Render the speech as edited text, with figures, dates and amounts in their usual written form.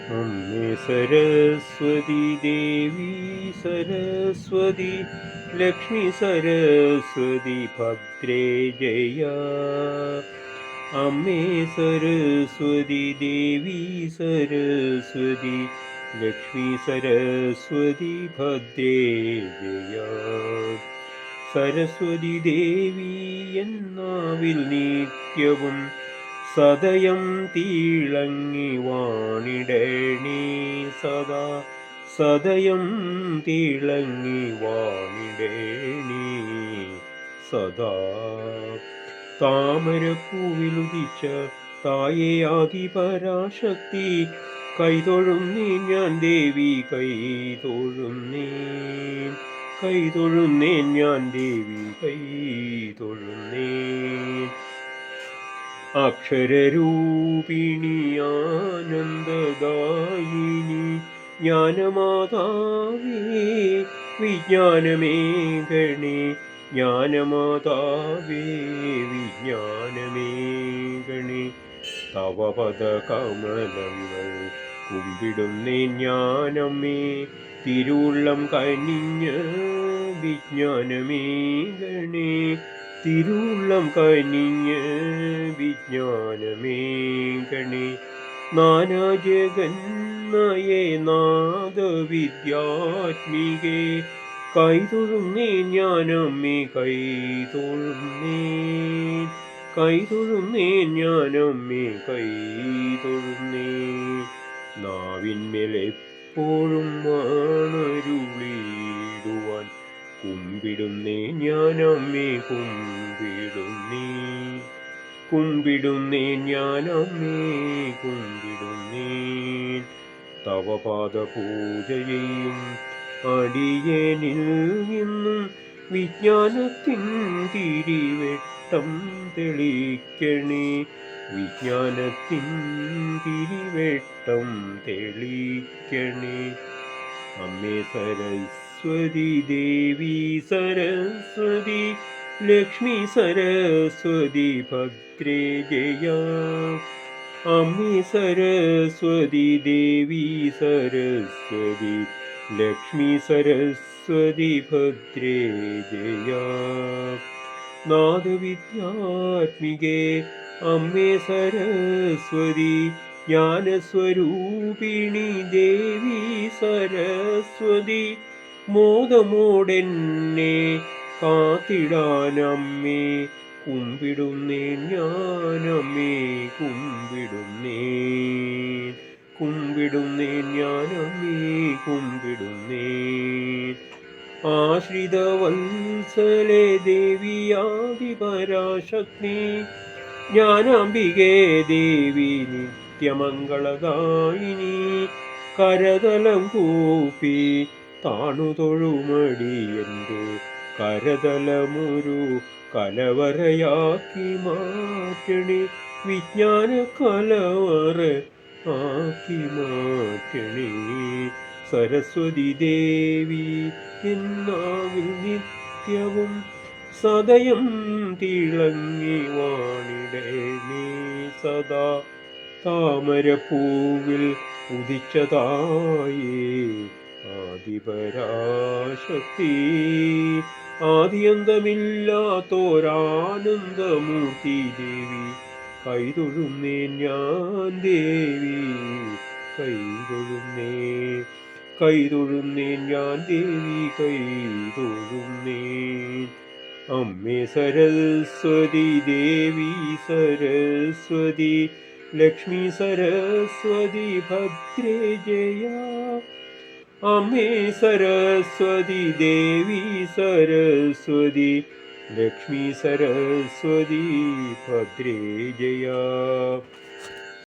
അമ്മേ സരസ്വതി ദേവി സരസ്വതി ലക്ഷ്മി സരസ്വതി ഭദ്രേ ജയ. അമ്മേ സരസ്വതി ദേവി സരസ്വതി ലക്ഷ്മി സരസ്വതി ഭദ്രേ ജയ. സരസ്വതി ദേവി എന്നാവിൽ നിത്യവും സദയം തിളങ്ങി വാണിടണേ സദാ. സദയം തിളങ്ങി വാണിടണേ സദാ. താമരപ്പൂവിലുദിച്ച തായേ ആദിപരാശക്തി കൈതൊഴുന്നേൻ ഞാൻ ദേവി കൈതൊഴുന്നേൻ. കൈതൊഴുന്നേൻ ഞാൻ ദേവി കൈതൊഴുന്നേൻ. അക്ഷരരൂപിണി ആനന്ദദായിനി ജ്ഞാനമാതാവേ വിജ്ഞാനമേഘണേ. ജ്ഞാനമാതാവേ വിജ്ഞാനമേഘണേ. തവ പദകമലങ്ങൾ കുമ്പിടുന്നേൻ ഞാനമ്മേ. തിരുവുള്ളം കനിഞ്ഞ് വിജ്ഞാനമേഘണേ. തിരുവുള്ളം കനിഞ്ഞ് വിജ്ഞാനമേഘണേ. നാനാജഗന്മയേ നാദവിദ്യാത്മികേ കൈതൊഴുന്നേൻ ഞാനമ്മേ കൈതൊഴുന്നേൻ. കൈതൊഴുന്നേൻ ഞാനമ്മേ കൈതൊഴുന്നേൻ. നാവിന്മേലെപ്പോഴും വാണരുളിടുവാൻ കുമ്പിടുന്നേൻ ഞാനമ്മേ കുമ്പിടുന്നേൻ. കുമ്പിടുന്നേൻ ഞാനമ്മേ കുമ്പിടുന്നേൻ. തവ പാദപൂജയും അടിയനിൽ നിന്നും വിജ്ഞാനത്തിൻ തിരിവെട്ടം തെളിക്കണേ. വിജ്ഞാനത്തിൻ തിരിവെട്ടം തെളിക്കണേ. അമ്മേ സരസ്വതി ദേവി സരസ്വതി ലക്ഷ്മി സരസ്വതി ഭദ്രേ ജയ. അമ്മേ സരസ്വതി ദേവി സരസ്വതി ലക്ഷ്മി സരസ്വതി ഭദ്രേ ജയ. നാദവിദ്യാത്മികേ അമ്മേ സരസ്വതി ജ്ഞാനസ്വരൂപിണി ദേവി സരസ്വതി മോദമോടെന്നെ കാത്തിടാനമ്മേ കുമ്പിടുന്നേൻ ഞാനമ്മേ കുമ്പിടുന്നേൻ. കുമ്പിടുന്നേൻ ഞാനമ്മേ കുമ്പിടുന്നേൻ. ആശ്രിതവത്സലേ ദേവിയാദിപരാശക്തി ജ്ഞാനാംബികേ ദേവി നിത്യമംഗളദായിനി. കരതലം കൂപ്പി താണുതൊഴുമടിയൻ്റെ കരതലമൊരു കലവറയാക്കി മാറ്റണേ. വിജ്ഞാന കലവറ ആക്കി മാറ്റണേ. സരസ്വതി ദേവി എന്നാവിൽ നിത്യവും സദയം തിളങ്ങി വാണിടണേ സദാ. താമരപ്പൂവിൽ ഉദിച്ചതായേ ആദിപരാശക്തി ആദിയന്തമില്ലാത്തോരാനന്ദമൂർത്തി ദേവി കൈതൊഴുന്നേൻ ഞാൻ ദേവി കൈതൊഴുന്നേൻ. കൈതൊഴുന്നേൻ ഞാൻ ദേവി കൈതൊഴുന്നേൻ. അമ്മേ സരസ്വതി ദേവി സരസ്വതി ലക്ഷ്മി സരസ്വതി ഭദ്രേ ജയ. അമ്മേ സരസ്വതി ദേവി സരസ്വതി ലക്ഷ്മി സരസ്വതി ഭദ്രേ ജയ.